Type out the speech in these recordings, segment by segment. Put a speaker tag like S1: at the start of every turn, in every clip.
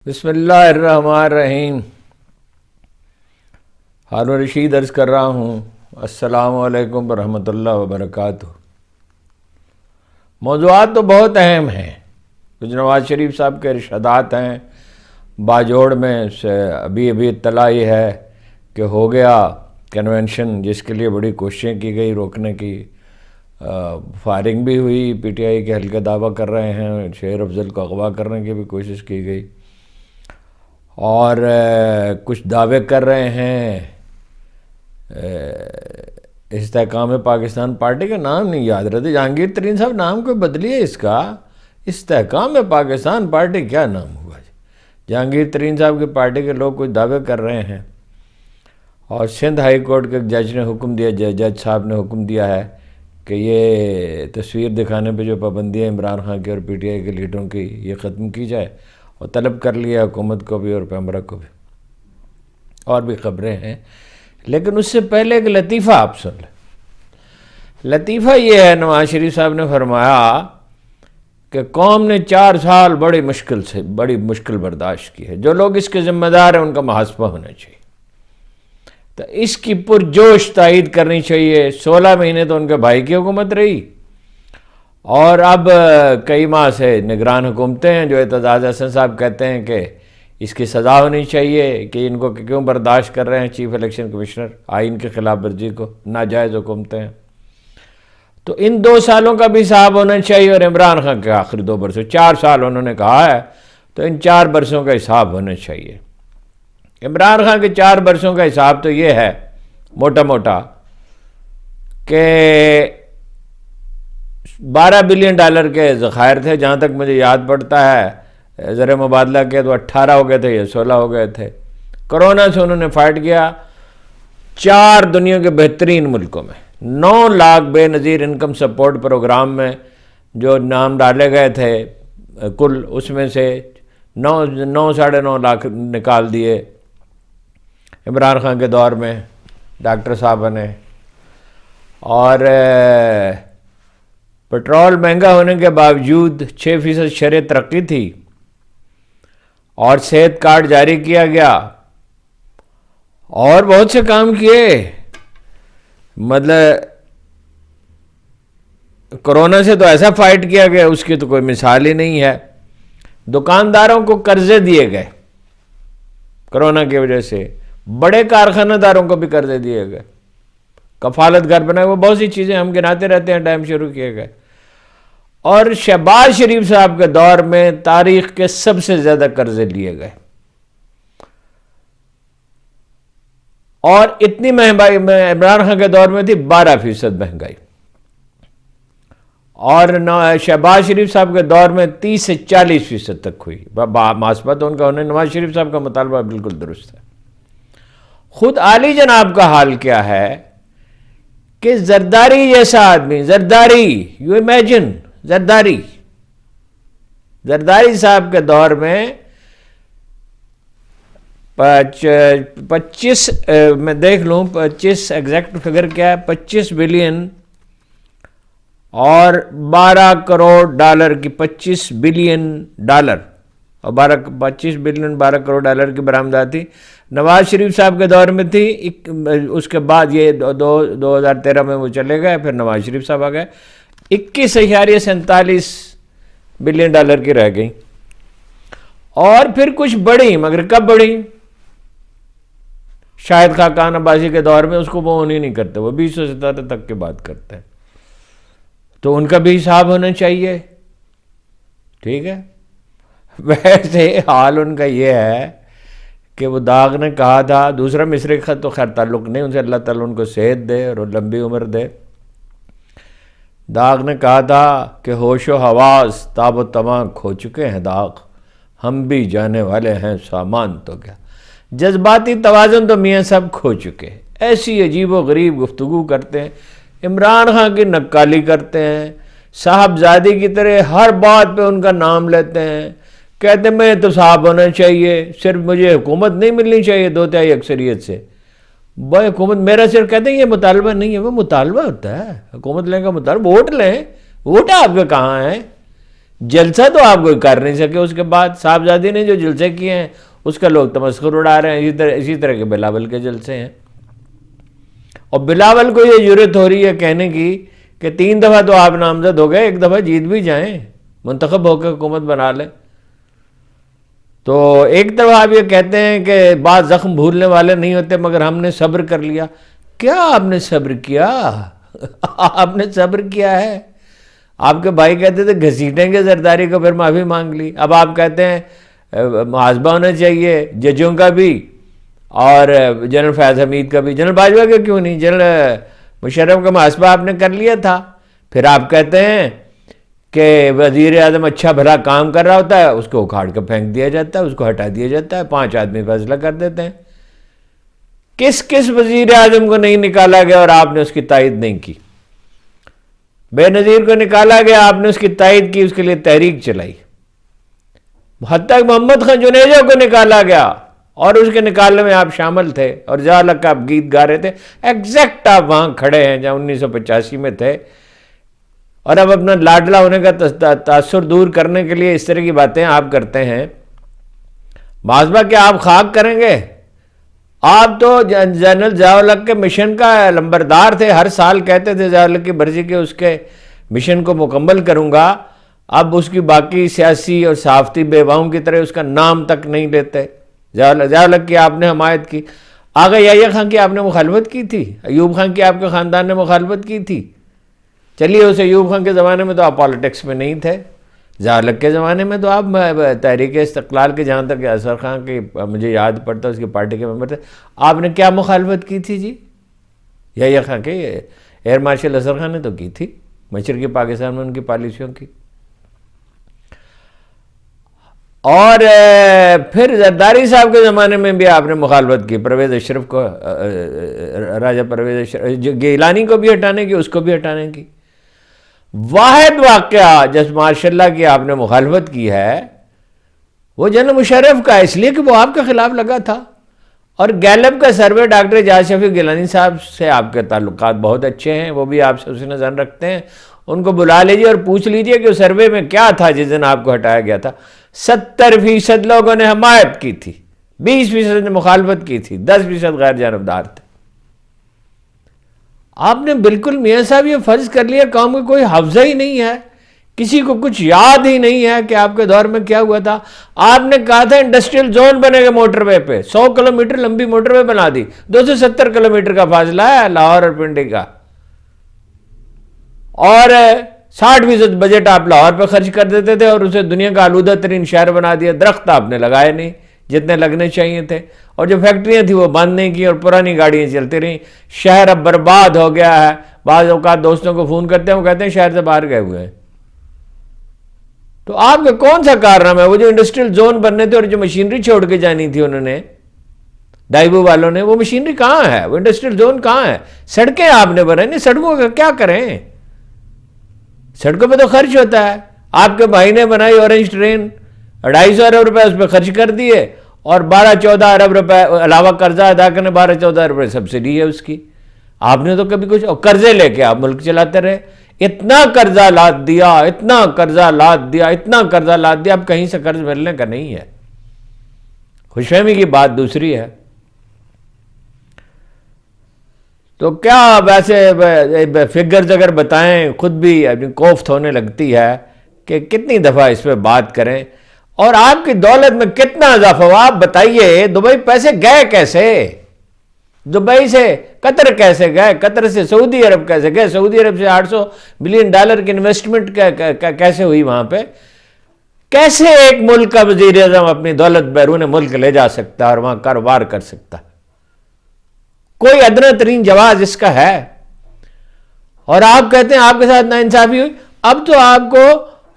S1: بسم اللہ الرحمن الرحیم۔ ہارون رشید عرض کر رہا ہوں، السلام علیکم ورحمۃ اللہ وبرکاتہ۔ موضوعات تو بہت اہم ہیں، کچھ نواز شریف صاحب کے ارشادات ہیں باجوڑ میں سے ابھی اطلاع یہ ہے کہ ہو گیا کنونشن، جس کے لیے بڑی کوششیں کی گئی روکنے کی، فائرنگ بھی ہوئی، پی ٹی آئی کے حلقے دعویٰ کر رہے ہیں، شیر افضل کو اغوا کرنے کی بھی کوشش کی گئی، اور کچھ دعوے کر رہے ہیں۔ استحکام پاکستان پارٹی کا نام نہیں یاد رہتے، جہانگیر ترین صاحب نام کو بدلیے اس کا، استحکام پاکستان پارٹی کیا نام ہوا؟ جہانگیر ترین صاحب کی پارٹی کے لوگ کچھ دعوے کر رہے ہیں، اور سندھ ہائی کورٹ کے جج نے حکم دیا، جج صاحب نے حکم دیا ہے کہ یہ تصویر دکھانے پہ جو پابندی ہے عمران خان کی اور پی ٹی آئی کے لیڈروں کی، یہ ختم کی جائے، اور طلب کر لیا حکومت کو بھی اور پیمرا کو بھی، اور بھی خبریں ہیں۔ لیکن اس سے پہلے ایک لطیفہ آپ سن لیں۔ لطیفہ یہ ہے، نواز شریف صاحب نے فرمایا کہ قوم نے 4 سال بڑی مشکل برداشت کی ہے، جو لوگ اس کے ذمہ دار ہیں ان کا محاسبہ ہونا چاہیے، تو اس کی پرجوش تائید کرنی چاہیے۔ 16 مہینے تو ان کے بھائی کی حکومت رہی، اور اب کئی ماہ سے نگران حکومتیں ہیں، جو اعتزاز احسن صاحب کہتے ہیں کہ اس کی سزا ہونی چاہیے کہ ان کو کیوں برداشت کر رہے ہیں چیف الیکشن کمشنر، آئین کی خلاف ورزی کو، ناجائز حکومتیں ہیں۔ تو ان 2 سالوں کا بھی حساب ہونا چاہیے، اور عمران خان کے آخری 2 برسوں، 4 سال انہوں نے کہا ہے، تو ان 4 برسوں کا حساب ہونا چاہیے۔ عمران خان کے 4 برسوں کا حساب تو یہ ہے موٹا موٹا کہ 12 بلین ڈالر کے ذخائر تھے، جہاں تک مجھے یاد پڑتا ہے، زر مبادلہ کے تو 18 ہو گئے تھے یا 16 ہو گئے تھے۔ کرونا سے انہوں نے فائٹ کیا 4 دنیا کے بہترین ملکوں میں، 9 لاکھ بے نظیر انکم سپورٹ پروگرام میں جو نام ڈالے گئے تھے کل، اس میں سے 9.5 لاکھ نکال دیے عمران خان کے دور میں ڈاکٹر صاحب نے، اور پٹرول مہنگا ہونے کے باوجود 6% شرح ترقی تھی، اور صحت کارڈ جاری کیا گیا، اور بہت سے کام کیے۔ مطلب کرونا سے تو ایسا فائٹ کیا گیا، اس کی تو کوئی مثال ہی نہیں ہے۔ دکانداروں کو قرضے دیے گئے کرونا کی وجہ سے، بڑے کارخانہ داروں کو بھی قرضے دیے گئے، کفالت گھر بنائے، وہ بہت سی چیزیں ہم گناتے رہتے ہیں، ٹائم شروع کیے گئے۔ اور شہباز شریف صاحب کے دور میں تاریخ کے سب سے زیادہ قرضے لیے گئے، اور اتنی مہنگائی میں عمران خان کے دور میں تھی 12% مہنگائی، اور شہباز شریف صاحب کے دور میں 30 سے 40% تک ہوئی۔ محاسبہ تو ان کا ہونے، نواز شریف صاحب کا مطالبہ بالکل درست ہے۔ خود عالی جناب کا حال کیا ہے کہ زرداری جیسا آدمی، زرداری، یو امیجن، زرداری صاحب کے دور میں 25 میں دیکھ لوں 25 ایگزیکٹ فگر کیا ہے، 25 بلین اور 12 کروڑ ڈالر کی، 25 بلین ڈالر اور 25 بلین 12 کروڑ ڈالر کی برآمدات تھی، نواز شریف صاحب کے دور میں تھی۔ اس کے بعد یہ 2013 میں وہ چلے گئے، پھر نواز شریف صاحب آ گئے، 21.47 بلین ڈالر کی رہ گئی، اور پھر کچھ بڑھی، مگر کب بڑھی؟ شاہد خاقان عباسی کے دور میں، اس کو وہ نہیں کرتے، وہ 2017 تک کی بات کرتے ہیں، تو ان کا بھی حساب ہونا چاہیے، ٹھیک ہے۔ ویسے حال ان کا یہ ہے کہ وہ داغ نے کہا تھا، دوسرا مصری خط تو خیر تعلق نہیں ان سے، اللہ تعالیٰ ان کو صحت دے اور لمبی عمر دے۔ داغ نے کہا تھا کہ ہوش و حواس تاب و تماں کھو چکے ہیں داغ، ہم بھی جانے والے ہیں سامان تو کیا، جذباتی توازن تو میاں صاحب کھو چکے ہیں۔ ایسی عجیب و غریب گفتگو کرتے ہیں، عمران خان کی نکالی کرتے ہیں، صاحبزادی کی طرح ہر بات پہ ان کا نام لیتے ہیں، کہتے ہیں میں تو صاحب ہونا چاہیے، صرف مجھے حکومت نہیں ملنی چاہیے 2/3 اکثریت سے، وہ حکومت میرا صرف کہتے ہیں یہ مطالبہ نہیں ہے، وہ مطالبہ ہوتا ہے، حکومت لیں کا مطالبہ، ووٹ لیں، ووٹ آپ کے کہاں ہیں؟ جلسہ تو آپ کوئی کر نہیں سکے اس کے بعد. صاحبزادی نے جو جلسے کیے ہیں اس کا لوگ تمسخر اڑا رہے ہیں. اسی طرح کے بلاول کے جلسے ہیں. اور بلاول کو یہ جرأت ہو رہی ہے کہنے کی کہ 3 دفعہ تو آپ نامزد ہو گئے, 1 دفعہ جیت بھی جائیں, منتخب ہو کے حکومت بنا لیں. تو ایک طرف آپ یہ کہتے ہیں کہ بعض زخم بھولنے والے نہیں ہوتے, مگر ہم نے صبر کر لیا. کیا آپ نے صبر کیا؟ آپ نے صبر کیا ہے. آپ کے بھائی کہتے تھے گھسیٹیں گے زرداری کو, پھر معافی مانگ لی. اب آپ کہتے ہیں محاسبہ ہونا چاہیے ججوں کا بھی اور جنرل فیاض حمید کا بھی. جنرل باجوہ کا کیوں نہیں؟ جنرل مشرف کا محاسبہ آپ نے کر لیا تھا. پھر آپ کہتے ہیں کہ وزیر اعظم اچھا بھلا کام کر رہا ہوتا ہے, اس کو اکھاڑ کے پھینک دیا جاتا ہے, اس کو ہٹا دیا جاتا ہے, 5 آدمی فیصلہ کر دیتے ہیں. کس وزیر اعظم کو نہیں نکالا گیا اور آپ نے اس کی تائید نہیں کی؟ بے نظیر کو نکالا گیا, آپ نے اس کی تائید کی, اس کے لیے تحریک چلائی. حتیٰ کہ محمد خان جنیجہ کو نکالا گیا اور اس کے نکالنے میں آپ شامل تھے, اور جہاں لگ آپ گیت گا رہے تھے ایگزیکٹ آپ وہاں کھڑے ہیں جہاں 1985 میں تھے. اور اب اپنا لاڈلا ہونے کا تاثر دور کرنے کے لیے اس طرح کی باتیں آپ کرتے ہیں. محاسبہ کیا آپ خاک کریں گے؟ آپ تو جنرل ضیاء الحق کے مشن کا لمبردار تھے, ہر سال کہتے تھے ضیاء الحق کی برسی کے اس کے مشن کو مکمل کروں گا. اب اس کی باقی سیاسی اور صحافتی بیواؤں کی طرح اس کا نام تک نہیں لیتے. ضیاء الحق کی آپ نے حمایت کی, آغا یحییٰ خان کی آپ نے مخالفت کی تھی, ایوب خان کی آپ کے خاندان نے مخالفت کی تھی. چلیے اس ایوب خان کے زمانے میں تو آپ پالیٹکس میں نہیں تھے, ضیاء الحق کے زمانے میں تو آپ تحریک استقلال کے, جہاں تک اظہر خان کی مجھے یاد پڑتا اس کی پارٹی کے ممبر تھے, آپ نے کیا مخالفت کی تھی جی؟ یحییٰ خان کے ایئر مارشل اظہر خان نے تو کی تھی مشرقی پاکستان میں ان کی پالیسیوں کی. اور پھر زرداری صاحب کے زمانے میں بھی آپ نے مخالفت کی, پرویز اشرف کو, راجہ پرویز اشرف گیلانی کو بھی ہٹانے کی, اس کو بھی ہٹانے کی. واحد واقعہ جس ماشاء اللہ کی آپ نے مخالفت کی ہے وہ جنرل مشرف کا, اس لیے کہ وہ آپ کے خلاف لگا تھا. اور گیلپ کا سروے ڈاکٹر اعجاز شفیق گیلانی صاحب سے آپ کے تعلقات بہت اچھے ہیں, وہ بھی آپ سے اسی نظر رکھتے ہیں. ان کو بلا لیجیے اور پوچھ لیجیے کہ سروے میں کیا تھا جس دن آپ کو ہٹایا گیا تھا. 70% لوگوں نے حمایت کی تھی, 20% نے مخالفت کی تھی, 10% غیر جانبدار تھے. آپ نے بالکل میاں صاحب یہ فرض کر لیا قوم کا کوئی حافظہ ہی نہیں ہے, کسی کو کچھ یاد ہی نہیں ہے کہ آپ کے دور میں کیا ہوا تھا. آپ نے کہا تھا انڈسٹریل زون بنے گا موٹر وے پہ, 100 کلومیٹر لمبی موٹر وے بنا دی, 270 کلومیٹر کا فاصلہ ہے لاہور اور پنڈی کا, اور 60% بجٹ آپ لاہور پہ خرچ کر دیتے تھے اور اسے دنیا کا آلودہ ترین شہر بنا دیا. درخت آپ نے لگائے نہیں جتنے لگنے چاہیے تھے, اور جو فیکٹریاں تھیں وہ بند نہیں کی, اور پرانی گاڑیاں چلتی رہیں. شہر اب برباد ہو گیا ہے. بعض اوقات دوستوں کو فون کرتے ہیں, وہ کہتے ہیں شہر سے باہر گئے ہوئے ہیں. تو آپ کا کون سا کارنامہ ہے؟ وہ جو انڈسٹریل زون بننے تھے اور جو مشینری چھوڑ کے جانی تھی انہوں نے, ڈائیبو والوں نے, وہ مشینری کہاں ہے؟ وہ انڈسٹریل زون کہاں ہے؟ سڑکیں آپ نے بنائی نہیں, سڑکوں کا کیا کریں؟ سڑکوں پہ تو خرچ ہوتا ہے. آپ کے بھائی نے بنائی اورنج ٹرین, 250 ارب روپے اس پہ خرچ کر دیے, اور 12-14 ارب روپے علاوہ قرضہ ادا کرنے, 12-14 ارب روپے سبسڈی ہے اس کی. آپ نے تو کبھی کچھ, اور قرضے لے کے آپ ملک چلاتے رہے. اتنا قرضہ لاد دیا, اتنا قرضہ لاد دیا, اتنا قرضہ لاد دیا, اب کہیں سے قرض ملنے کا نہیں ہے. خوش فہمی کی بات دوسری ہے. تو کیا ویسے فگرز اگر بتائیں خود بھی کوفت ہونے لگتی ہے کہ کتنی دفعہ اس پہ بات کریں. اور آپ کی دولت میں کتنا اضافہ ہوا آپ بتائیے. دبئی پیسے گئے کیسے؟ دبئی سے قطر کیسے گئے؟ قطر سے سعودی عرب کیسے گئے؟ سعودی عرب سے $800 بلین کی انویسٹمنٹ کیسے ہوئی وہاں پہ؟ کیسے ایک ملک کا وزیر اعظم اپنی دولت بیرون ملک لے جا سکتا اور وہاں کاروبار کر سکتا؟ کوئی ادنی ترین جواز اس کا ہے؟ اور آپ کہتے ہیں آپ کے ساتھ ناانصافی ہوئی. اب تو آپ کو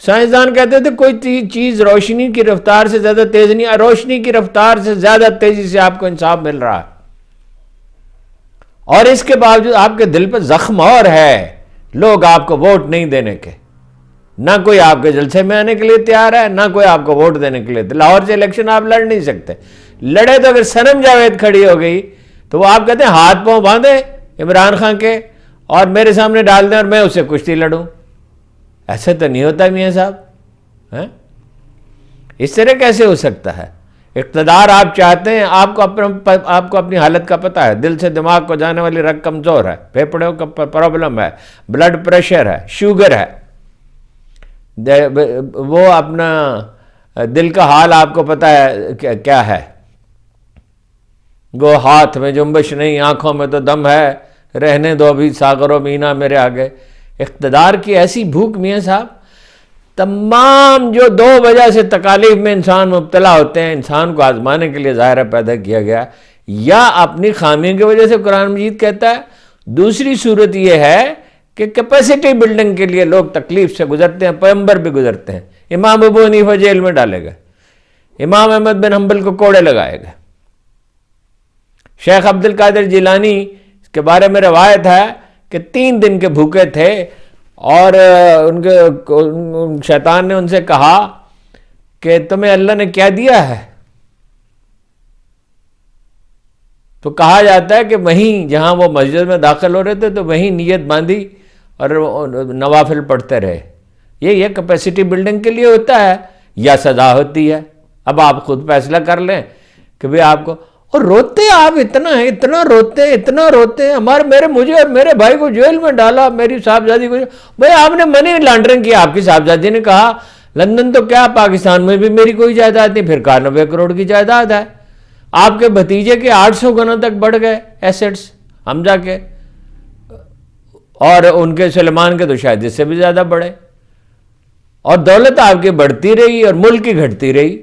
S1: سائنسدان کہتے تھے کوئی چیز روشنی کی رفتار سے زیادہ تیز نہیں, روشنی کی رفتار سے زیادہ تیزی سے آپ کو انصاف مل رہا ہے. اور اس کے باوجود آپ کے دل پہ زخم اور ہے لوگ آپ کو ووٹ نہیں دینے کے. نہ کوئی آپ کے جلسے میں آنے کے لیے تیار ہے, نہ کوئی آپ کو ووٹ دینے کے لیے. لاہور سے الیکشن آپ لڑ نہیں سکتے. لڑے تو اگر صنم جاوید کھڑی ہو گئی تو وہ آپ کہتے ہیں ہاتھ پاؤں باندھے عمران خان کے اور میرے سامنے ڈال دیں اور میں اس سے کشتی لڑوں. ایسے تو نہیں ہوتا میاں صاحب. ہیں؟ اس طرح کیسے ہو سکتا ہے؟ اقتدار آپ چاہتے ہیں، آپ کو اپنی حالت کا پتہ ہے، دل سے دماغ کو جانے والی رگ کمزور ہے، پھیپھڑوں کا پرابلم ہے، بلڈ پریشر ہے، شوگر ہے، وہ اپنا دل کا حال آپ کو پتہ ہے کیا ہے، گو ہاتھ میں جنبش نہیں، آنکھوں میں تو دم ہے، رہنے دو بھی ساغر و مینا میرے آگے۔ اقتدار کی ایسی بھوک میاں صاحب، تمام جو دو وجہ سے تکالیف میں انسان مبتلا ہوتے ہیں، انسان کو آزمانے کے لیے ظاہر پیدا کیا گیا، یا اپنی خامیوں کی وجہ سے قرآن مجید کہتا ہے، دوسری صورت یہ ہے کہ کیپیسٹی بلڈنگ کے لیے لوگ تکلیف سے گزرتے ہیں، پیغمبر بھی گزرتے ہیں۔ امام ابو حنیفہ جیل میں ڈالے گئے، امام احمد بن حنبل کو کوڑے لگائے گئے، شیخ عبد القادر جیلانی کے بارے میں روایت ہے کہ 3 دن کے بھوکے تھے، اور شیطان نے ان سے کہا کہ تمہیں اللہ نے کیا دیا ہے؟ تو کہا جاتا ہے کہ وہیں جہاں وہ مسجد میں داخل ہو رہے تھے تو وہیں نیت باندھی اور نوافل پڑھتے رہے۔ یہ کیپیسٹی بلڈنگ کے لیے ہوتا ہے یا سزا ہوتی ہے؟ اب آپ خود فیصلہ کر لیں کہ بھی آپ کو، اور روتے آپ اتنا روتے ہیں، مجھے اور میرے بھائی کو جیل میں ڈالا، میری صاحبزادی کو۔ بھائی آپ نے منی لانڈرنگ کی، آپ کی صاحبزادی نے کہا لندن تو کیا پاکستان میں بھی میری کوئی جائیداد نہیں، پھر 91 کروڑ کی جائیداد ہے۔ آپ کے بھتیجے کے 800 گنا تک بڑھ گئے ایسیٹس حمزہ کے، اور ان کے سلیمان کے تو شاید اس سے بھی زیادہ بڑھے، اور دولت آپ کی بڑھتی رہی اور ملک کی گھٹتی رہی۔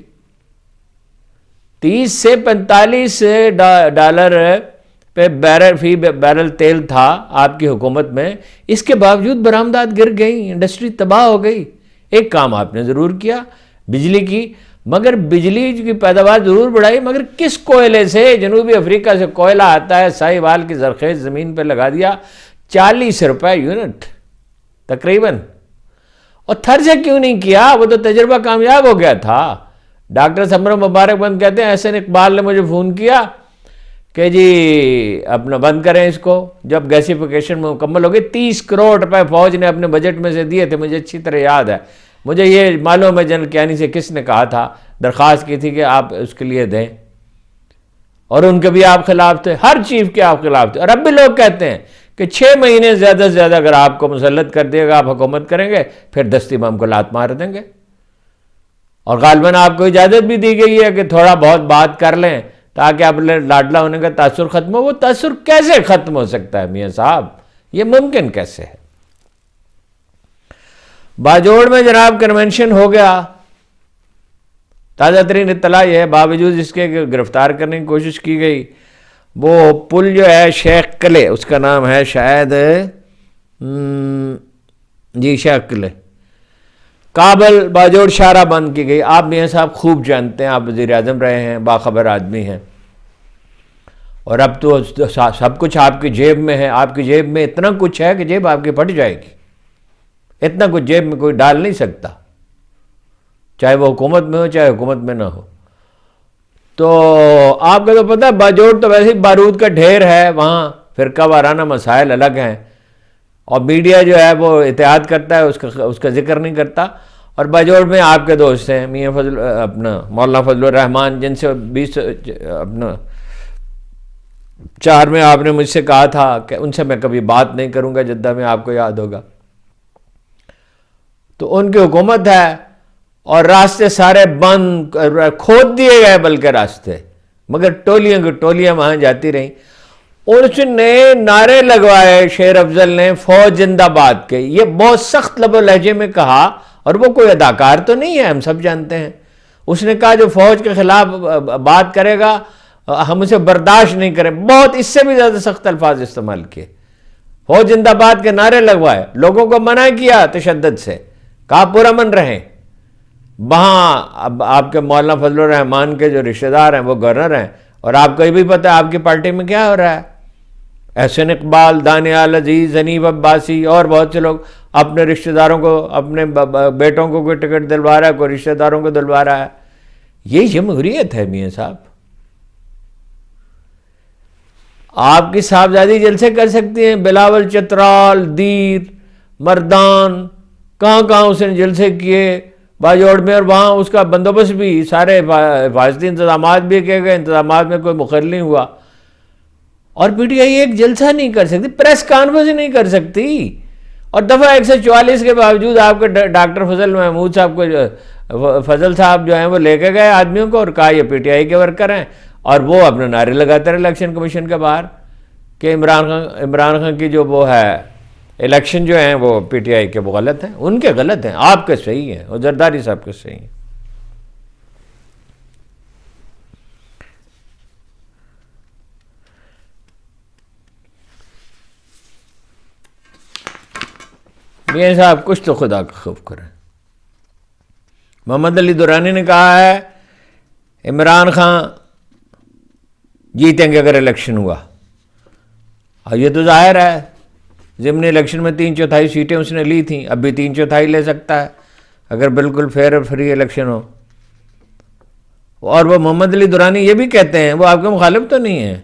S1: 30 سے 45 ڈالر پہ فی بیرل تیل تھا آپ کی حکومت میں، اس کے باوجود برآمدات گر گئی، انڈسٹری تباہ ہو گئی۔ ایک کام آپ نے ضرور کیا، بجلی کی، مگر بجلی کی پیداوار ضرور بڑھائی، مگر کس کوئلے سے؟ جنوبی افریقہ سے کوئلہ آتا ہے، ساہیوال کی زرخیز زمین پہ لگا دیا، 40 روپے یونٹ تقریباً۔ اور تھر سے کیوں نہیں کیا؟ وہ تو تجربہ کامیاب ہو گیا تھا۔ ڈاکٹر سمر مبارک بند کہتے ہیں احسن اقبال نے مجھے فون کیا کہ جی اپنا بند کریں اس کو، جب گیسیفیکیشن میں مکمل ہو گئی۔ 30 کروڑ روپے فوج نے اپنے بجٹ میں سے دیے تھے، مجھے اچھی طرح یاد ہے۔ مجھے یہ معلوم ہے جنرل کیانی سے کس نے کہا تھا، درخواست کی تھی کہ آپ اس کے لیے دیں، اور ان کے بھی آپ خلاف تھے، ہر چیف کے آپ خلاف تھے۔ اور اب بھی لوگ کہتے ہیں کہ 6 مہینے زیادہ سے زیادہ اگر آپ کو مسلط کر دے گا، آپ حکومت کریں گے، پھر دستی بم کو لات مار دیں گے۔ اور غالباً آپ کو اجازت بھی دی گئی ہے کہ تھوڑا بہت بات کر لیں تاکہ آپ لاڈلا ہونے کا تاثر ختم ہو۔ وہ تاثر کیسے ختم ہو سکتا ہے میاں صاحب؟ یہ ممکن کیسے ہے؟ باجوڑ میں جناب کنونشن ہو گیا، تازہ ترین اطلاع یہ ہے، باوجود اس کے گرفتار کرنے کی کوشش کی گئی۔ وہ پل جو ہے شیخ قلعے، اس کا نام ہے شاید شیخ قلعے، کابل باجوڑ شاہراہ بند کی گئی۔ آپ میاں صاحب خوب جانتے ہیں، آپ وزیر اعظم رہے ہیں، باخبر آدمی ہیں، اور اب تو سب کچھ آپ کی جیب میں ہے۔ آپ کی جیب میں اتنا کچھ ہے کہ جیب آپ کی پھٹ جائے گی، اتنا کچھ جیب میں کوئی ڈال نہیں سکتا، چاہے وہ حکومت میں ہو چاہے حکومت میں نہ ہو۔ تو آپ کو تو پتہ ہے باجوڑ تو ویسے ہی بارود کا ڈھیر ہے، وہاں فرقہ وارانہ مسائل الگ ہیں، اور میڈیا جو ہے وہ احتیاط کرتا ہے، اس کا ذکر نہیں کرتا۔ اور باجوڑ میں آپ کے دوست ہیں میاں مولانا فضل الرحمان، جن سے 4 میں آپ نے مجھ سے کہا تھا کہ ان سے میں کبھی بات نہیں کروں گا جدہ میں، آپ کو یاد ہوگا۔ تو ان کی حکومت ہے، اور راستے سارے بند، کھود دیے گئے بلکہ راستے، مگر ٹولیاں کی ٹولیاں وہاں جاتی رہیں۔ اور اس نے نعرے لگوائے شیر افضل نے، فوج زندہ باد کے، یہ بہت سخت لب و لہجے میں کہا، اور وہ کوئی اداکار تو نہیں ہے، ہم سب جانتے ہیں۔ اس نے کہا جو فوج کے خلاف بات کرے گا ہم اسے برداشت نہیں کریں، بہت اس سے بھی زیادہ سخت الفاظ استعمال کیے، فوج زندہ باد کے نعرے لگوائے، لوگوں کو منع کیا تشدد سے، کہا پرامن رہیں۔ وہاں اب آپ کے مولانا فضل الرحمان کے جو رشتہ دار ہیں وہ گورنر ہیں، اور آپ کو یہ بھی پتہ ہے آپ کی پارٹی میں کیا ہو رہا ہے۔ احسن اقبال، دانیال عزیز، حنیف عباسی اور بہت سے لوگ اپنے رشتہ داروں کو، اپنے بیٹوں کو کوئی ٹکٹ دلوا رہا ہے، کوئی رشتہ داروں کو دلوا رہا ہے۔ یہ جمہوریت ہے میاں صاحب۔ آپ کی صاحبزادی جلسے کر سکتی ہیں، بلاول چترال، دیر، مردان، کہاں کہاں اس نے جلسے کیے، باجوڑ میں، اور وہاں اس کا بندوبست بھی، سارے حفاظتی انتظامات بھی کیے گئے، انتظامات میں کوئی مخل نہیں ہوا، اور پی ٹی آئی ایک جلسہ نہیں کر سکتی، پریس کانفرنس نہیں کر سکتی، اور دفعہ 144 کے باوجود آپ کے ڈاکٹر فضل محمود صاحب کو، فضل صاحب جو ہیں وہ لے کے گئے آدمیوں کو اور کہا یہ پی ٹی آئی کے ورکر ہیں، اور وہ اپنے نعرے لگاتے رہے الیکشن کمیشن کے باہر کہ عمران خان کی جو وہ ہے الیکشن جو ہیں وہ پی ٹی آئی کے وہ غلط ہیں، ان کے غلط ہیں، آپ کے صحیح ہیں، اور زرداری صاحب کے صحیح ہیں۔ میاں صاحب کچھ تو خدا کا خوف کریں۔ محمد علی دورانی نے کہا ہے عمران خان جیتیں گے اگر الیکشن ہوا، اور یہ تو ظاہر ہے، ضمنی الیکشن میں 3/4 سیٹیں اس نے لی تھیں، اب بھی 3/4 لے سکتا ہے اگر بالکل فیئر اور فری الیکشن ہو۔ اور وہ محمد علی دورانی یہ بھی کہتے ہیں، وہ آپ کے مخالف تو نہیں ہیں،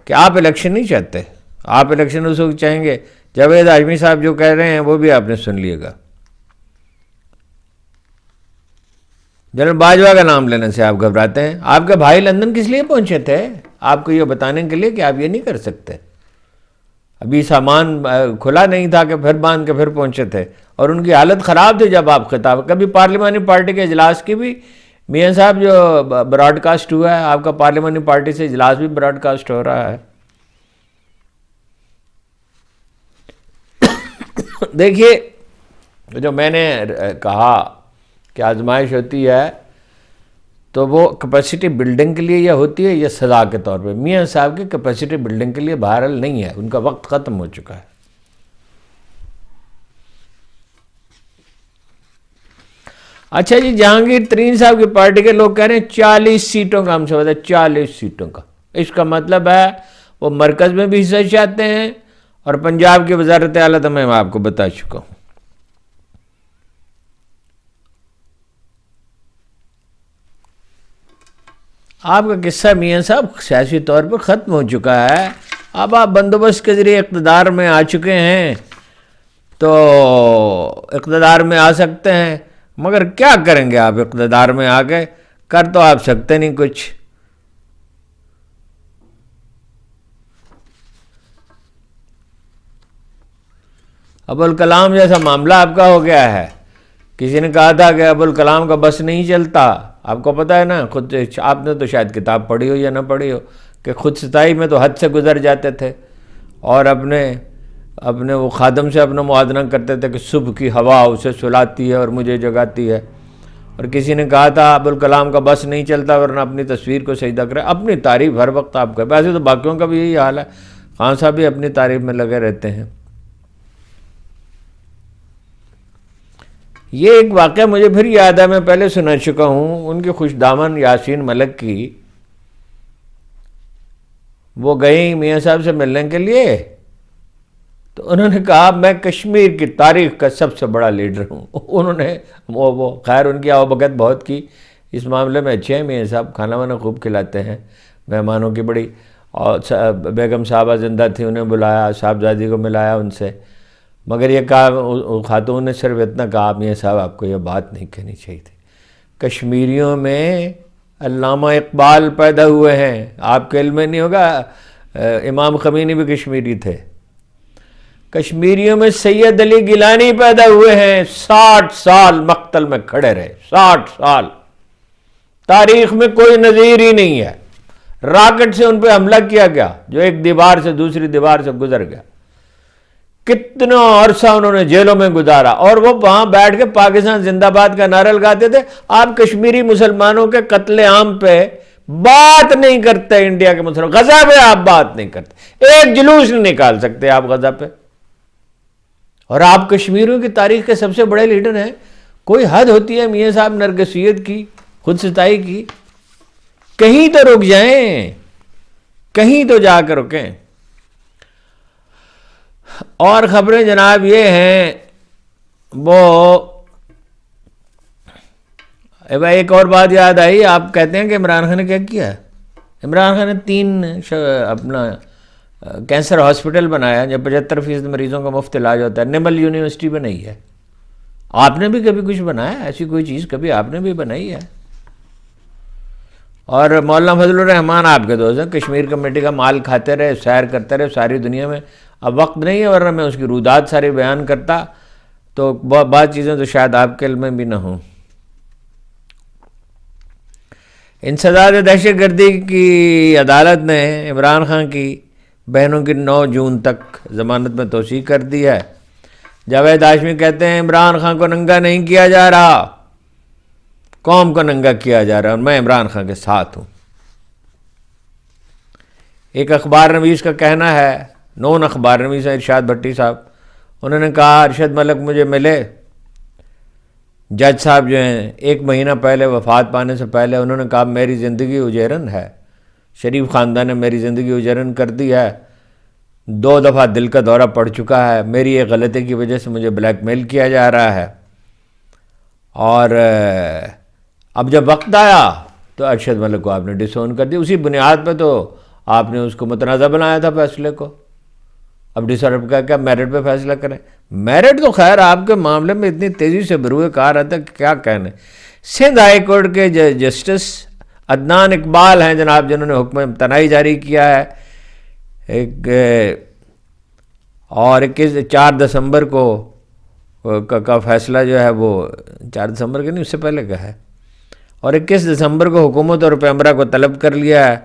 S1: کہ آپ الیکشن نہیں چاہتے، آپ الیکشن اس وقت چاہیں گے۔ جاوید ہاشمی صاحب جو کہہ رہے ہیں وہ بھی آپ نے سن لیے گا۔ جنرل باجوہ کا نام لینے سے آپ گھبراتے ہیں، آپ کے بھائی لندن کس لیے پہنچے تھے؟ آپ کو یہ بتانے کے لیے کہ آپ یہ نہیں کر سکتے، ابھی سامان کھلا نہیں تھا کہ پھر باندھ کے پھر پہنچے تھے، اور ان کی حالت خراب تھی جب آپ خطاب، کبھی پارلیمانی پارٹی کے اجلاس کی بھی میاں صاحب جو براڈ کاسٹ ہوا ہے، آپ کا پارلیمانی پارٹی سے اجلاس بھی براڈ کاسٹ ہو رہا ہے۔ دیکھیے جو میں نے کہا کہ آزمائش ہوتی ہے تو وہ کیپیسٹی بلڈنگ کے لیے یہ ہوتی ہے یا سزا کے طور پہ؟ میاں صاحب کی کیپیسٹی بلڈنگ کے لیے بہرحال نہیں ہے، ان کا وقت ختم ہو چکا ہے۔ اچھا جی، جہانگیر ترین صاحب کی پارٹی کے لوگ کہہ رہے ہیں 40 سیٹوں کا ہم سے وعدہ، 40 سیٹوں کا، اس کا مطلب ہے وہ مرکز میں بھی حصہ چاہتے ہیں، اور پنجاب کی وزارت اعلیٰ تو میں آپ کو بتا چکا ہوں۔ آپ کا قصہ میاں صاحب سیاسی طور پر ختم ہو چکا ہے، اب آپ بندوبست کے ذریعے اقتدار میں آ چکے ہیں تو اقتدار میں آ سکتے ہیں، مگر کیا کریں گے آپ اقتدار میں آ کے؟ کر تو آپ سکتے نہیں کچھ۔ ابوالکلام جیسا معاملہ آپ کا ہو گیا ہے، کسی نے کہا تھا کہ ابوالکلام کا بس نہیں چلتا، آپ کو پتہ ہے نا، خود آپ نے تو شاید کتاب پڑھی ہو یا نہ پڑھی ہو، کہ خود ستائی میں تو حد سے گزر جاتے تھے، اور اپنے وہ خادم سے اپنا موازنہ کرتے تھے کہ صبح کی ہوا اسے سلاتی ہے اور مجھے جگاتی ہے، اور کسی نے کہا تھا ابوالکلام کا بس نہیں چلتا ورنہ اپنی تصویر کو سجدہ کرے۔ اپنی تعریف ہر وقت آپ کریں، ویسے تو باقیوں کا بھی یہی حال ہے، خان صاحب بھی اپنی تعریف میں لگے رہتے ہیں۔ یہ ایک واقعہ مجھے پھر یاد ہے، میں پہلے سنا چکا ہوں، ان کی خوش دامن یاسین ملک کی، وہ گئیں میاں صاحب سے ملنے کے لیے، تو انہوں نے کہا میں کشمیر کی تاریخ کا سب سے بڑا لیڈر ہوں۔ انہوں نے وہ خیر ان کی آوبگت بہت کی، اس معاملے میں اچھے ہیں میاں صاحب، کھانا وانا خوب کھلاتے ہیں مہمانوں کی بڑی، اور بیگم صاحبہ زندہ تھی، انہیں بلایا، صاحبزادی کو ملایا ان سے، مگر یہ کہا خاتون نے صرف اتنا کہا میاں صاحب آپ کو یہ بات نہیں کہنی چاہیے تھی، کشمیریوں میں علامہ اقبال پیدا ہوئے ہیں، آپ کے علم میں نہیں ہوگا، امام خمینی بھی کشمیری تھے، کشمیریوں میں سید علی گیلانی پیدا ہوئے ہیں، 60 سال مقتل میں کھڑے رہے، 60 سال، تاریخ میں کوئی نظیر ہی نہیں ہے، راکٹ سے ان پہ حملہ کیا گیا جو ایک دیوار سے دوسری دیوار سے گزر گیا، کتنا عرصہ انہوں نے جیلوں میں گزارا، اور وہ وہاں بیٹھ کے پاکستان زندہ باد کا نعرہ لگاتے تھے۔ آپ کشمیری مسلمانوں کے قتل عام پہ بات نہیں کرتے، انڈیا کے مسلمان غزہ پہ آپ بات نہیں کرتے، ایک جلوس نہیں نکال سکتے آپ غزہ پہ، اور آپ کشمیریوں کی تاریخ کے سب سے بڑے لیڈر ہیں۔ کوئی حد ہوتی ہے میاں صاحب نرگسیت کی، خود ستائی کی، کہیں تو رک جائیں، کہیں تو جا کے رکیں۔ اور خبریں جناب یہ ہیں، وہ ایک اور بات یاد آئی، آپ کہتے ہیں کہ عمران خان نے کیا کیا ہے؟ عمران خان نے 3 اپنا کینسر ہاسپٹل بنایا، جب 75% مریضوں کا مفت علاج ہوتا ہے، نمل یونیورسٹی بنائی ہے، آپ نے بھی کبھی کچھ بنایا؟ ایسی کوئی چیز کبھی آپ نے بھی بنائی ہے؟ اور مولانا فضل الرحمان آپ کے دوست ہیں، کشمیر کمیٹی کا مال کھاتے رہے، سیر کرتے رہے ساری دنیا میں. اب وقت نہیں ہے، ورنہ میں اس کی رودات ساری بیان کرتا تو بعض چیزیں تو شاید آپ کے علم میں بھی نہ ہوں. انسداد دہشت گردی کی عدالت نے عمران خان کی بہنوں کی 9 جون تک ضمانت میں توسیع کر دی ہے. جاوید ہاشمی کہتے ہیں عمران خان کو ننگا نہیں کیا جا رہا، قوم کو ننگا کیا جا رہا ہے، اور میں عمران خان کے ساتھ ہوں. ایک اخبار نویس کا کہنا ہے، نون اخبار نویس ہیں ارشاد بھٹی صاحب، انہوں نے کہا ارشد ملک مجھے ملے، جج صاحب جو ہیں، 1 مہینہ پہلے وفات پانے سے پہلے انہوں نے کہا میری زندگی اجیرن ہے، شریف خاندان نے میری زندگی اجیرن کر دی ہے، 2 دفعہ دل کا دورہ پڑ چکا ہے، میری ایک غلطی کی وجہ سے مجھے بلیک میل کیا جا رہا ہے، اور اب جب وقت آیا تو ارشد ملک کو آپ نے ڈسون کر دی. اسی بنیاد پہ تو آپ نے اس کو متنازع بنایا تھا فیصلے کو. اب ڈسون کا کیا میرٹ پہ فیصلہ کریں؟ میرٹ تو خیر آپ کے معاملے میں اتنی تیزی سے بروئے کار آتا ہے کہ کیا کہنے. سندھ ہائی کورٹ کے جسٹس عدنان اقبال ہیں جناب، جنہوں نے حکم امتناعی جاری کیا ہے اور 4 دسمبر کو کا فیصلہ جو ہے وہ 4 دسمبر کے نہیں، اس سے پہلے کا ہے، اور 21 دسمبر کو حکومت اور پیمرا کو طلب کر لیا ہے.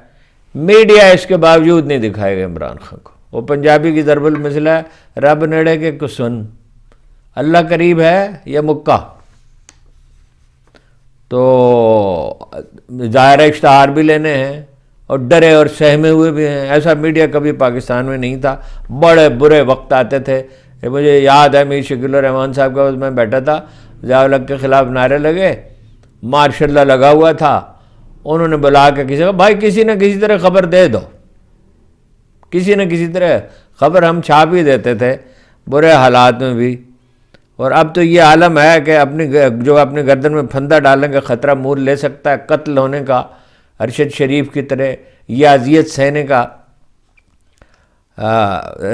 S1: میڈیا اس کے باوجود نہیں دکھائے گا عمران خان کو. وہ پنجابی کی ضرب المثل ہے، رب نیڑے کے کسن، اللہ قریب ہے یا مکہ. تو ظاہر اشتہار بھی لینے ہیں اور ڈرے اور سہمے ہوئے بھی ہیں. ایسا میڈیا کبھی پاکستان میں نہیں تھا. بڑے برے وقت آتے تھے. مجھے یاد ہے میر شکیل الرحمان صاحب کا، میں بیٹھا تھا، ضیاء الحق کے خلاف نعرے لگے، مارشاء اللہ لگا ہوا تھا، انہوں نے بلا کے کسی کو بھائی کسی نہ کسی طرح خبر دے دو، کسی نہ کسی طرح خبر ہم چھاپ ہی دیتے تھے برے حالات میں بھی. اور اب تو یہ عالم ہے کہ اپنی گردن میں پھندا ڈالنے کا خطرہ مول لے سکتا ہے، قتل ہونے کا ارشد شریف کی طرح، یا اذیت سہنے کا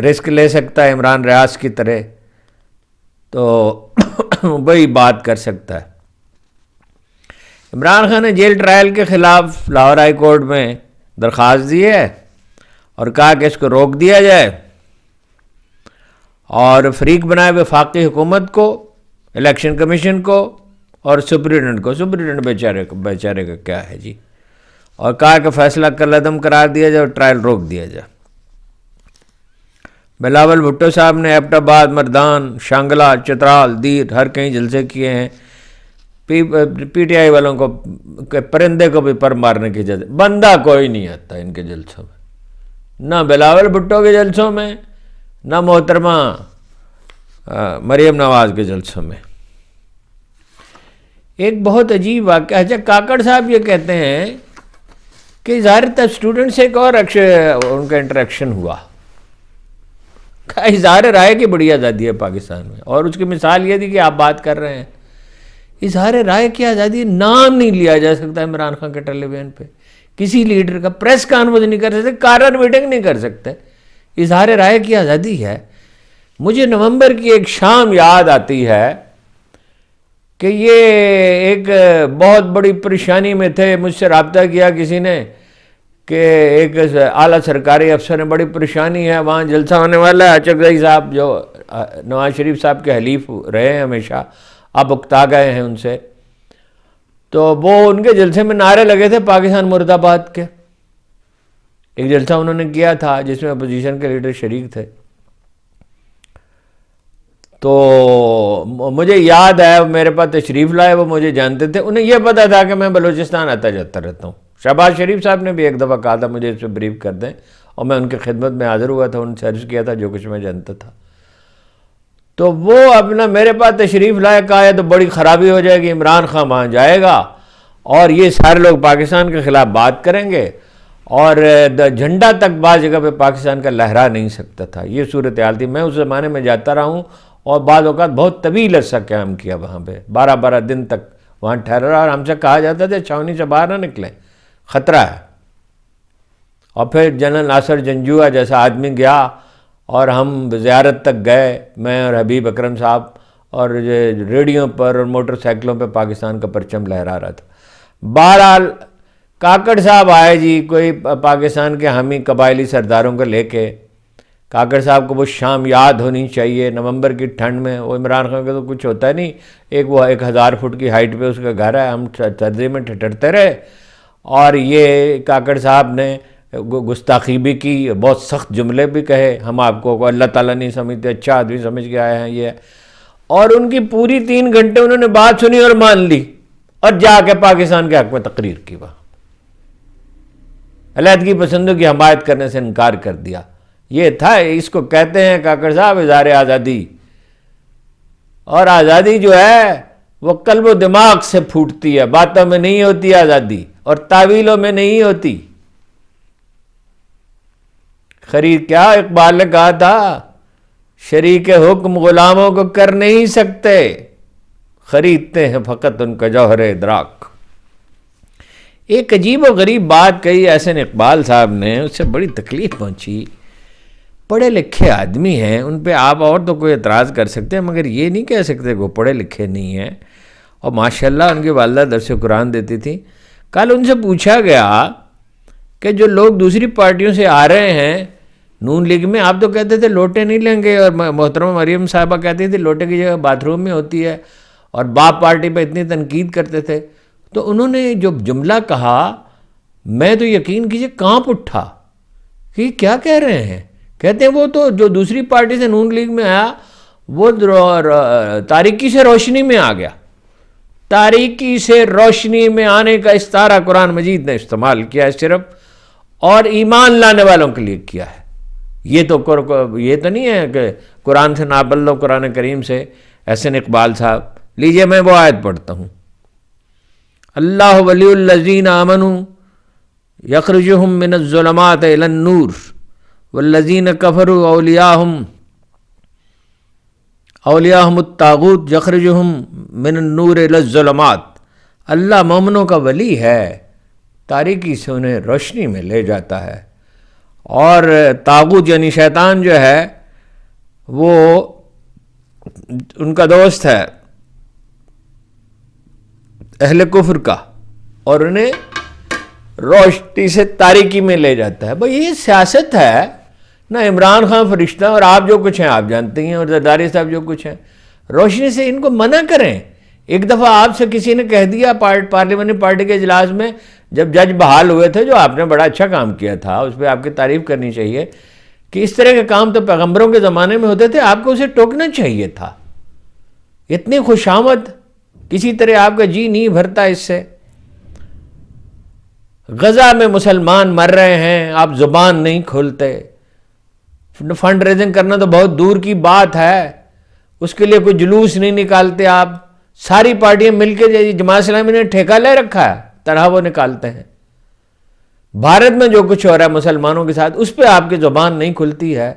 S1: رسک لے سکتا ہے عمران ریاض کی طرح، تو وہی بات کر سکتا ہے. عمران خان نے جیل ٹرائل کے خلاف لاہور ہائی کورٹ میں درخواست دی ہے اور کہا کہ اس کو روک دیا جائے اور فریق بنائے وفاقی حکومت کو، الیکشن کمیشن کو اور سپرنٹینڈنٹ کو. سپرنٹینڈنٹ بیچارے کا کیا ہے جی، اور کہا کہ فیصلہ کالعدم قرار دیا جائے اور ٹرائل روک دیا جائے. بلاول بھٹو صاحب نے ایبٹ آباد، مردان، شانگلہ، چترال، دیر ہر کہیں جلسے کیے ہیں. پی ٹی آئی والوں کو پرندے کو بھی پر مارنے کی اجازت، بندہ کوئی نہیں آتا ان کے جلسوں میں، نہ بلاول بھٹو کے جلسوں میں، نہ محترمہ مریم نواز کے جلسوں میں. ایک بہت عجیب واقعہ ہے. کاکڑ صاحب یہ کہتے ہیں کہ ظاہر تھا اسٹوڈنٹ سے ایک اور ان کا انٹریکشن ہوا. اظہار رائے کی بڑی آزادی ہے پاکستان میں، اور اس کی مثال یہ تھی کہ آپ بات کر رہے ہیں اظہار رائے کی آزادی. نام نہیں لیا جا سکتا عمران خان کے ٹیلی ویژن پہ، کسی لیڈر کا پریس کانفرنس نہیں کر سکتے، کارر میٹنگ نہیں کر سکتے. اظہار رائے کی آزادی ہے. مجھے نومبر کی ایک شام یاد آتی ہے کہ یہ ایک بہت بڑی پریشانی میں تھے. مجھ سے رابطہ کیا کسی نے کہ ایک اعلیٰ سرکاری افسر نے، بڑی پریشانی ہے، وہاں جلسہ ہونے والا ہے. اچکزئی صاحب جو نواز شریف صاحب کے حلیف رہے ہیں ہمیشہ، اب اکتا گئے ہیں ان سے، تو وہ ان کے جلسے میں نعرے لگے تھے پاکستان مرد آباد کے. ایک جلسہ انہوں نے کیا تھا جس میں اپوزیشن کے لیڈر شریک تھے. تو مجھے یاد ہے میرے پاس تشریف لائے، وہ مجھے جانتے تھے، انہیں یہ پتہ تھا کہ میں بلوچستان آتا جاتا رہتا ہوں. شہباز شریف صاحب نے بھی ایک دفعہ کہا تھا مجھے اس پہ بریف کر دیں، اور میں ان کی خدمت میں حاضر ہوا تھا، ان سے عرض کیا تھا جو کچھ میں جانتا تھا. تو وہ اپنا میرے پاس تشریف لائے، کہا ہے تو بڑی خرابی ہو جائے گی، عمران خان وہاں جائے گا اور یہ سارے لوگ پاکستان کے خلاف بات کریں گے، اور جھنڈا تک بعض جگہ پہ پاکستان کا لہرا نہیں سکتا تھا. یہ صورتحال تھی. میں اس زمانے میں جاتا رہا ہوں اور بعض اوقات بہت طویل عرصہ قیام کیا وہاں پہ، 12 دن تک وہاں ٹھہرا رہا، اور ہم سے کہا جاتا تھا چھاونی سے باہر نہ نکلیں، خطرہ ہے. اور پھر جنرل ناصر جنجوعہ جیسا آدمی گیا اور ہم زیارت تک گئے، میں اور حبیب اکرم صاحب، اور ریڈیو پر اور موٹر سائیکلوں پہ پاکستان کا پرچم لہرا رہا تھا۔ بہرحال کاکڑ صاحب آئے جی کوئی پاکستان کے حامی قبائلی سرداروں کو لے کے۔ کاکڑ صاحب کو وہ شام یاد ہونی چاہیے، نومبر کی ٹھنڈ میں۔ وہ عمران خان کا تو کچھ ہوتا نہیں، وہ 1000 فٹ کی ہائٹ پہ اس کا گھر ہے، ہم سردی میں ٹھٹرتے رہے، اور یہ کاکڑ صاحب نے گستاخی بھی کی، بہت سخت جملے بھی کہے، ہم آپ کو اللہ تعالیٰ نہیں سمجھتے، اچھا آدمی سمجھ کے آئے ہیں یہ، اور ان کی پوری 3 گھنٹے انہوں نے بات سنی اور مان لی، اور جا کے پاکستان کے حق میں تقریر کی، وہاں علیحدگی پسندوں کی حمایت کرنے سے انکار کر دیا۔ یہ تھا، اس کو کہتے ہیں کاکڑ صاحب اظہار آزادی، اور آزادی جو ہے وہ قلب و دماغ سے پھوٹتی ہے، باتوں میں نہیں ہوتی آزادی، اور تعویلوں میں نہیں ہوتی۔ خرید کیا اقبال نے کہا تھا، شریک حکم غلاموں کو کر نہیں سکتے، خریدتے ہیں فقط ان کا جوہر ادراک۔ ایک عجیب و غریب بات کہی احسن اقبال صاحب نے، اس سے بڑی تکلیف پہنچی۔ پڑھے لکھے آدمی ہیں، ان پہ آپ اور تو کوئی اعتراض کر سکتے ہیں، مگر یہ نہیں کہہ سکتے کہ وہ پڑھے لکھے نہیں ہیں، اور ماشاءاللہ ان کی والدہ درس قرآن دیتی تھی۔ کل ان سے پوچھا گیا کہ جو لوگ دوسری پارٹیوں سے آ رہے ہیں نون لیگ میں، آپ تو کہتے تھے لوٹے نہیں لیں گے، اور محترمہ مریم صاحبہ کہتی تھی لوٹے کی جگہ باتھ روم میں ہوتی ہے، اور باپ پارٹی پہ اتنی تنقید کرتے تھے، تو انہوں نے جو جملہ کہا، میں تو یقین کیجئے کانپ اٹھا کہ یہ کیا کہہ رہے ہیں۔ کہتے ہیں وہ تو جو دوسری پارٹی سے نون لیگ میں آیا وہ تاریکی سے روشنی میں آ گیا، تاریکی سے روشنی میں آنے کا استعارہ قرآن مجید نے استعمال کیا ہے صرف، اور ایمان لانے والوں کے لیے کیا ہے۔ یہ تو نہیں ہے کہ قرآن سے نابل لو، قرآن کریم سے۔ احسن اقبال صاحب، لیجئے میں وہ آیت پڑھتا ہوں، اللہ ولی الذین آمنوا یخرجہم من الظلمات الی النور والذین کفروا اولیاءہم الطاغوت یخرجہم من النور الی الظلمات۔ اللہ مومنوں کا ولی ہے، تاریکی سے انہیں روشنی میں لے جاتا ہے، اور طاغوت یعنی شیطان جو ہے وہ ان کا دوست ہے اہل کفر کا، اور انہیں روشنی سے تاریکی میں لے جاتا ہے۔ بھئی یہ سیاست ہے نہ، عمران خان فرشتہ اور آپ جو کچھ ہیں آپ جانتے ہیں، اور زرداری صاحب جو کچھ ہیں، روشنی سے ان کو منع کریں۔ ایک دفعہ آپ سے کسی نے کہہ دیا پارلیمانی پارٹی کے اجلاس میں، جب جج بحال ہوئے تھے، جو آپ نے بڑا اچھا کام کیا تھا، اس پہ آپ کی تعریف کرنی چاہیے، کہ اس طرح کے کام تو پیغمبروں کے زمانے میں ہوتے تھے، آپ کو اسے ٹوکنا چاہیے تھا۔ اتنی خوشامد کسی طرح آپ کا جی نہیں بھرتا اس سے۔ غزہ میں مسلمان مر رہے ہیں، آپ زبان نہیں کھولتے، فنڈ ریزنگ کرنا تو بہت دور کی بات ہے، اس کے لیے کوئی جلوس نہیں نکالتے آپ۔ ساری پارٹیاں مل کے، جماعت اسلامی نے ٹھیکہ لے رکھا ہے، طرح وہ نکالتے ہیں۔ بھارت میں جو کچھ ہو رہا ہے مسلمانوں کے ساتھ، اس پہ آپ کی زبان نہیں کھلتی ہے۔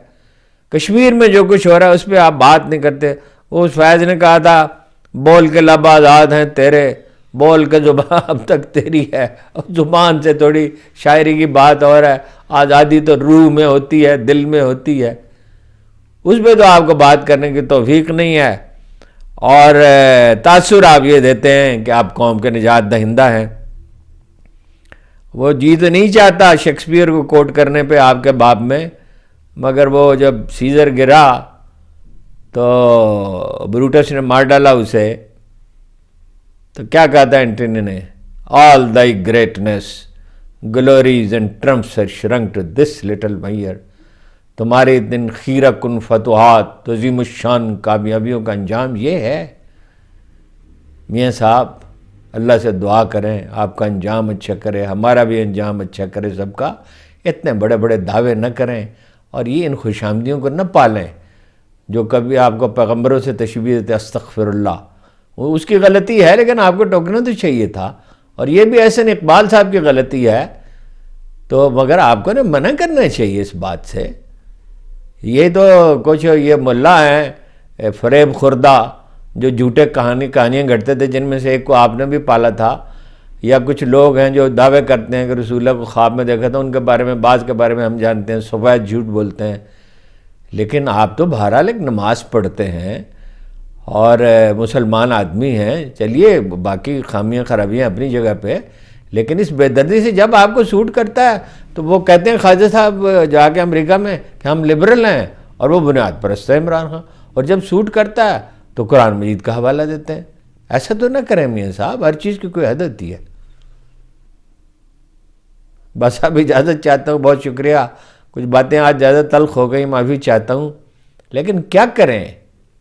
S1: کشمیر میں جو کچھ ہو رہا ہے اس پہ آپ بات نہیں کرتے۔ وہ فیض نے کہا تھا، بول کے لب آزاد ہیں تیرے، بول کے زبان اب تک تیری ہے، اور زبان سے تھوڑی شاعری کی بات اور ہے۔ آزادی تو روح میں ہوتی ہے، دل میں ہوتی ہے، اس پہ تو آپ کو بات کرنے کی توفیق نہیں ہے، اور تاثر آپ یہ دیتے ہیں کہ آپ قوم کے نجات دہندہ ہیں۔ وہ جی تو نہیں چاہتا شیکسپیئر کو کوٹ کرنے پہ آپ کے باب میں، مگر وہ جب سیزر گرا تو بروٹس نے مار ڈالا اسے، تو کیا کہتا ہے اینٹونی نے، all thy greatness glories and triumphs are shrunk to this little measure۔ تمہارے اتنے خیرہ کن فتوحات، تو عظیم الشان کامیابیوں کا انجام یہ ہے۔ میاں صاحب اللہ سے دعا کریں آپ کا انجام اچھا کرے، ہمارا بھی انجام اچھا کرے سب کا۔ اتنے بڑے بڑے دعوے نہ کریں، اور یہ ان خوش آمدیوں کو نہ پالیں جو کبھی آپ کو پیغمبروں سے تشبیہ دیتے، استغفر اللہ۔ وہ اس کی غلطی ہے، لیکن آپ کو ٹوکنا تو چاہیے تھا، اور یہ بھی احسن اقبال صاحب کی غلطی ہے، تو مگر آپ کو منع کرنا چاہیے اس بات سے۔ یہ تو کچھ یہ ملا ہیں فریب خوردہ جو جھوٹے کہانیاں گھڑتے تھے، جن میں سے ایک کو آپ نے بھی پالا تھا، یا کچھ لوگ ہیں جو دعوے کرتے ہیں کہ رسول اللہ کو خواب میں دیکھا تھا، ان کے بارے میں بعض کے بارے میں ہم جانتے ہیں، سفید جھوٹ بولتے ہیں۔ لیکن آپ تو بہرحال ایک نماز پڑھتے ہیں، اور مسلمان آدمی ہیں، چلیے باقی خامیاں خرابیاں اپنی جگہ پہ، لیکن اس بے دردی سے جب آپ کو سوٹ کرتا ہے تو وہ کہتے ہیں خواجہ صاحب جا کے امریکہ میں کہ ہم لبرل ہیں، اور وہ بنیاد پرست ہے عمران خان، اور جب سوٹ کرتا ہے تو قرآن مجید کا حوالہ دیتے ہیں۔ ایسا تو نہ کریں میاں صاحب، ہر چیز کی کوئی حد ہوتی ہے۔ بس اب اجازت چاہتا ہوں، بہت شکریہ، کچھ باتیں آج زیادہ تلخ ہو گئی، معافی چاہتا ہوں، لیکن کیا کریں،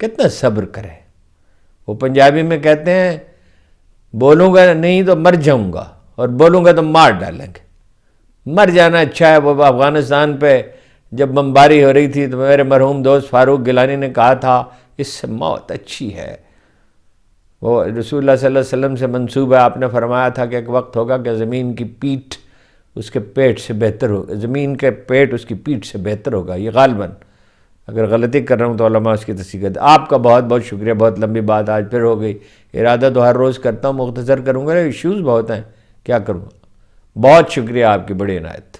S1: کتنا صبر کریں۔ وہ پنجابی میں کہتے ہیں بولوں گا نہیں تو مر جاؤں گا، اور بولوں گا تو مار ڈالیں گے۔ مر جانا اچھا ہے۔ وہ افغانستان پہ جب بمباری ہو رہی تھی تو میرے مرحوم دوست فاروق گیلانی نے کہا تھا اس سے موت اچھی ہے۔ وہ رسول اللہ صلی اللہ علیہ وسلم سے منسوب ہے، آپ نے فرمایا تھا کہ ایک وقت ہوگا کہ زمین کی پیٹھ اس کے پیٹ سے بہتر ہوگا، زمین کے پیٹ اس کی پیٹھ سے بہتر ہوگا۔ یہ غالباً، اگر غلطی کر رہا ہوں تو علماء اس کی تصحیح کرتے۔ آپ کا بہت بہت شکریہ، بہت لمبی بات آج پھر ہو گئی، ارادہ تو ہر روز کرتا ہوں، مختصر کروں گا، ایشوز بہت ہیں، کیا کروں گا۔ بہت شکریہ، آپ کی بڑی عنایت۔